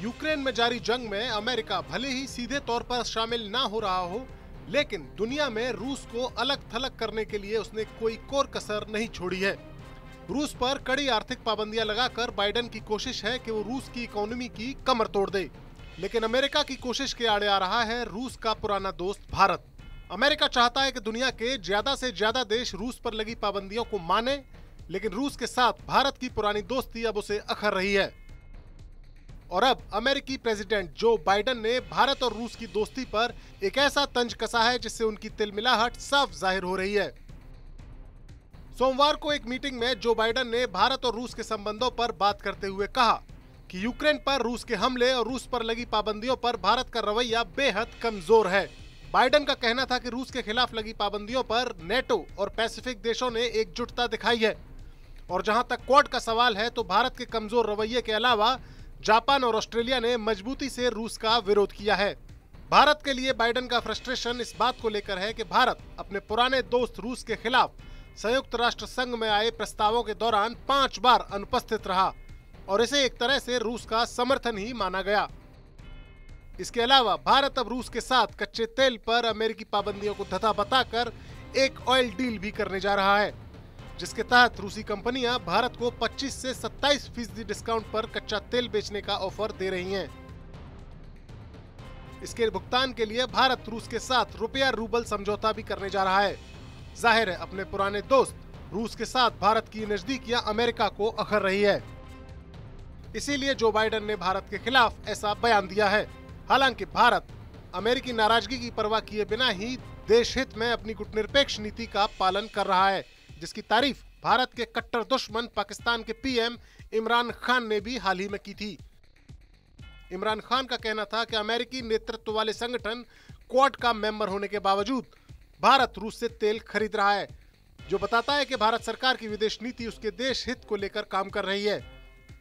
Ukraine में जारी जंग में अमेरिका भले ही सीधे तौर पर शामिल ना हो रहा हो, लेकिन दुनिया में रूस को अलग थलग करने के लिए उसने कोई कोर कसर नहीं छोड़ी है। रूस पर कड़ी आर्थिक पाबंदियां लगाकर बाइडेन की कोशिश है कि वो रूस की इकोनॉमी की कमर तोड़ दे, लेकिन अमेरिका की कोशिश के आड़े आ रहा है रूस का पुराना दोस्त भारत। अमेरिका चाहता है कि दुनिया के ज्यादा से ज्यादा देश रूस पर लगी पाबंदियों को माने, लेकिन रूस के साथ भारत की पुरानी दोस्ती अब उसे अखर रही है। और अब अमेरिकी प्रेसिडेंट जो बाइडेन ने भारत और रूस की दोस्ती पर एक ऐसा तंज कसा है जिससे उनकी तिलमिलाहट साफ जाहिर हो रही है। सोमवार को एक मीटिंग में जो बाइडेन ने भारत और रूस के संबंधों पर बात करते हुए कहा कि यूक्रेन पर रूस के हमले और रूस पर लगी पाबंदियों पर भारत का रवैया बेहद कमजोर है। बाइडेन का कहना था कि रूस के खिलाफ लगी पाबंदियों पर नेटो और पैसिफिक देशों ने एकजुटता दिखाई है, और जहां तक क्वाड का सवाल है तो भारत के कमजोर रवैये के अलावा जापान और ऑस्ट्रेलिया ने मजबूती से रूस का विरोध किया है। भारत के लिए बाइडेन का फ्रस्ट्रेशन इस बात को लेकर है कि भारत अपने पुराने दोस्त रूस के खिलाफ संयुक्त राष्ट्र संघ में आए प्रस्तावों के दौरान 5 बार अनुपस्थित रहा और इसे एक तरह से रूस का समर्थन ही माना गया। इसके अलावा भारत अब रूस के साथ कच्चे तेल पर अमेरिकी पाबंदियों को धता बताकर एक ऑयल डील भी करने जा रहा है, जिसके तहत रूसी कंपनियां भारत को 25 से 27% डिस्काउंट पर कच्चा तेल बेचने का ऑफर दे रही हैं। इसके भुगतान के लिए भारत रूस के साथ रुपया रूबल समझौता भी करने जा रहा है। जाहिर है अपने पुराने दोस्त रूस के साथ भारत की नजदीकियां अमेरिका को अखर रही है, इसीलिए जो बाइडेन ने भारत के खिलाफ ऐसा बयान दिया है। हालांकि भारत अमेरिकी नाराजगी की परवाह किए बिना ही देश हित में अपनी गुटनिरपेक्ष नीति का पालन कर रहा है, जिसकी तारीफ भारत के कट्टर दुश्मन पाकिस्तान के पीएम इमरान खान ने भी हाल ही में की थी। इमरान खान का कहना था कि अमेरिकी नेतृत्व वाले संगठन क्वाड का मेंबर होने के बावजूद भारत रूस से तेल खरीद रहा है, जो बताता है कि भारत सरकार की विदेश नीति उसके देश हित को लेकर काम कर रही है।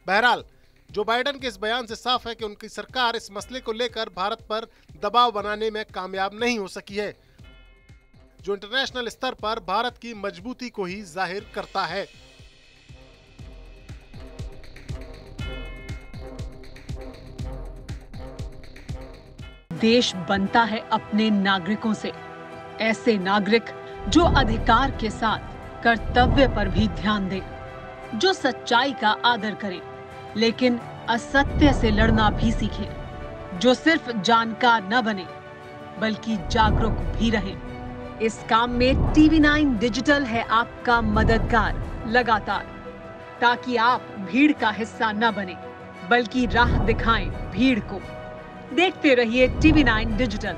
बहरहाल जो बाइडेन के इस बयान से साफ है कि उनकी सरकार इस मसले को लेकर भारत पर दबाव बनाने में कामयाब नहीं हो सकी है, जो इंटरनेशनल स्तर पर भारत की मजबूती को ही जाहिर करता है। देश बनता है अपने नागरिकों से, ऐसे नागरिक जो अधिकार के साथ कर्तव्य पर भी ध्यान दें, जो सच्चाई का आदर करें लेकिन असत्य से लड़ना भी सीखें, जो सिर्फ जानकार न बने बल्कि जागरूक भी रहें। इस काम में TV9 डिजिटल है आपका मददगार लगातार, ताकि आप भीड़ का हिस्सा न बने बल्कि राह दिखाएं भीड़ को। देखते रहिए TV9 डिजिटल।